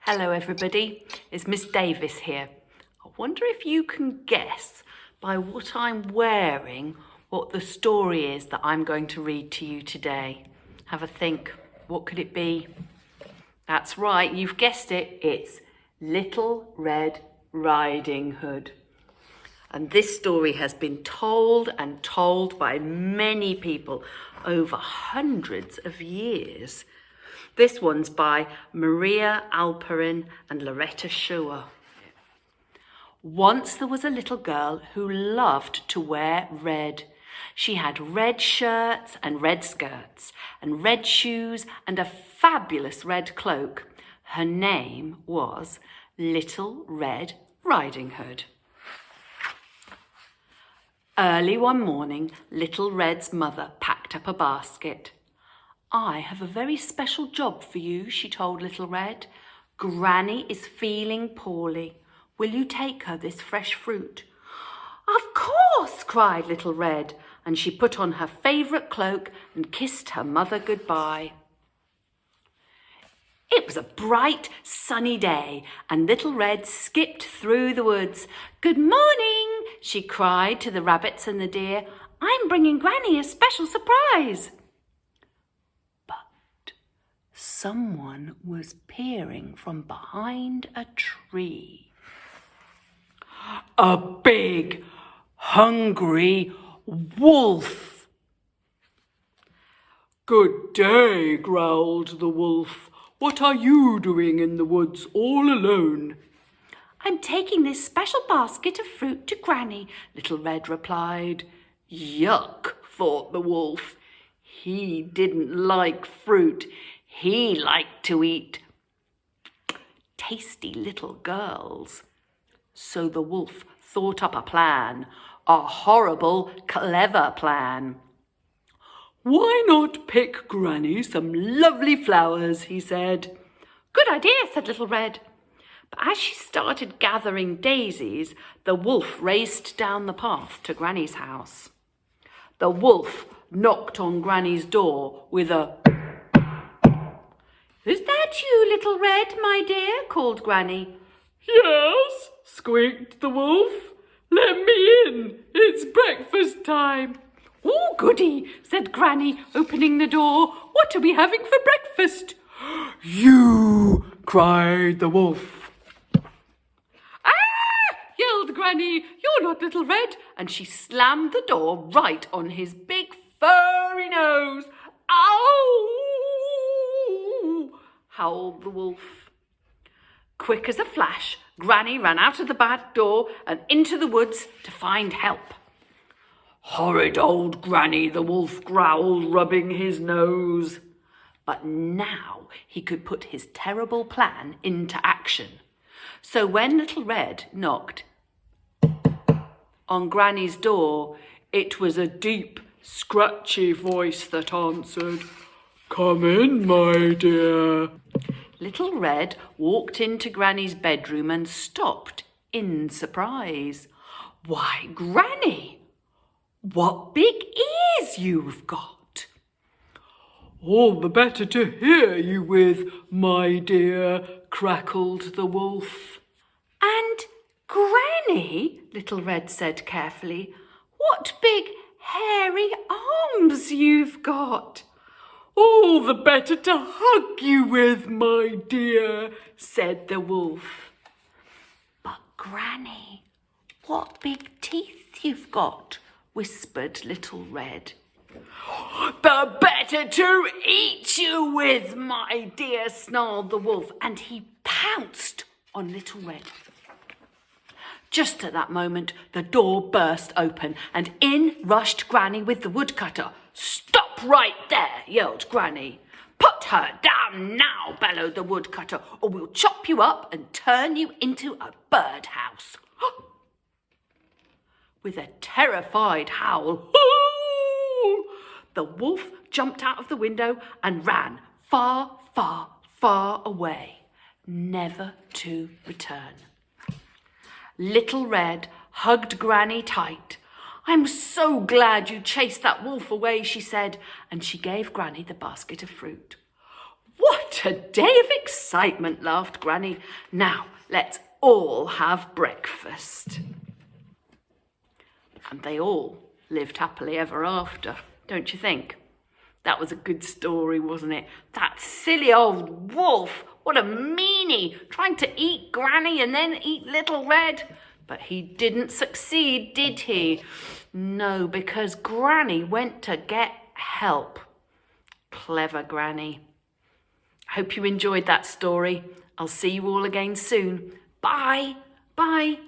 Hello everybody, it's Miss Davies here. I wonder if you can guess by what I'm wearing what the story is that I'm going to read to you today. Have a think, what could it be? That's right, you've guessed it, it's Little Red Riding Hood. And this story has been told and told by many people over hundreds of years. This one's by Maria Alperin and Loretta Schauer. Once there was a little girl who loved to wear red. She had red shirts and red skirts and red shoes and a fabulous red cloak. Her name was Little Red Riding Hood. Early one morning, Little Red's mother packed up a basket. "I have a very special job for you," she told Little Red. "Granny is feeling poorly. Will you take her this fresh fruit?" "Of course," cried Little Red, and she put on her favourite cloak and kissed her mother goodbye. It was a bright, sunny day, and Little Red skipped through the woods. "Good morning," she cried to the rabbits and the deer. "I'm bringing Granny a special surprise." But someone was peering from behind a tree. A big, hungry wolf. "Good day," growled the wolf. "What are you doing in the woods all alone?" "I'm taking this special basket of fruit to Granny," Little Red replied. Yuck, thought the wolf. He didn't like fruit. He liked to eat tasty little girls. So the wolf thought up a plan, a horrible, clever plan. "Why not pick Granny some lovely flowers?" he said. "Good idea," said Little Red. But as she started gathering daisies, the wolf raced down the path to Granny's house. The wolf knocked on Granny's door with a "Is that you, Little Red, my dear?" called Granny. "Yes," squeaked the wolf. "Let me in. It's breakfast time." "Oh, goody," said Granny, opening the door. "What are we having for breakfast?" "You!" cried the wolf. "Ah!" yelled Granny. "You're not Little Red." And she slammed the door right on his big furry nose. "Ow!" howled the wolf. Quick as a flash, Granny ran out of the back door and into the woods to find help. "Horrid old Granny," the wolf growled, rubbing his nose. But now he could put his terrible plan into action. So when Little Red knocked on Granny's door, it was a deep, scratchy voice that answered. "Come in, my dear." Little Red walked into Granny's bedroom and stopped in surprise. "Why, Granny, what big ears you've got!" "All the better to hear you with, my dear," crackled the wolf. "And Granny," Little Red said carefully, "what big hairy arms you've got!" "All the better to hug you with, my dear," said the wolf. "But Granny, what big teeth you've got," whispered Little Red. "The better to eat you with, my dear," snarled the wolf, and he pounced on Little Red. Just at that moment, the door burst open, and in rushed Granny with the woodcutter. "Stop right there," yelled Granny. "Put her down now," bellowed the woodcutter, "or we'll chop you up and turn you into a birdhouse." With a terrified howl, the wolf jumped out of the window and ran far, far, far away, never to return. Little Red hugged Granny tight. "I'm so glad you chased that wolf away," she said, and she gave Granny the basket of fruit. What a day of excitement, laughed Granny. Now, let's all have breakfast. And they all lived happily ever after, don't you think? That was a good story, wasn't it? That silly old wolf, what a meanie, trying to eat Granny and then eat Little Red. But he didn't succeed, did he? No, because Granny went to get help. Clever Granny. Hope you enjoyed that story. I'll see you all again soon. Bye. Bye.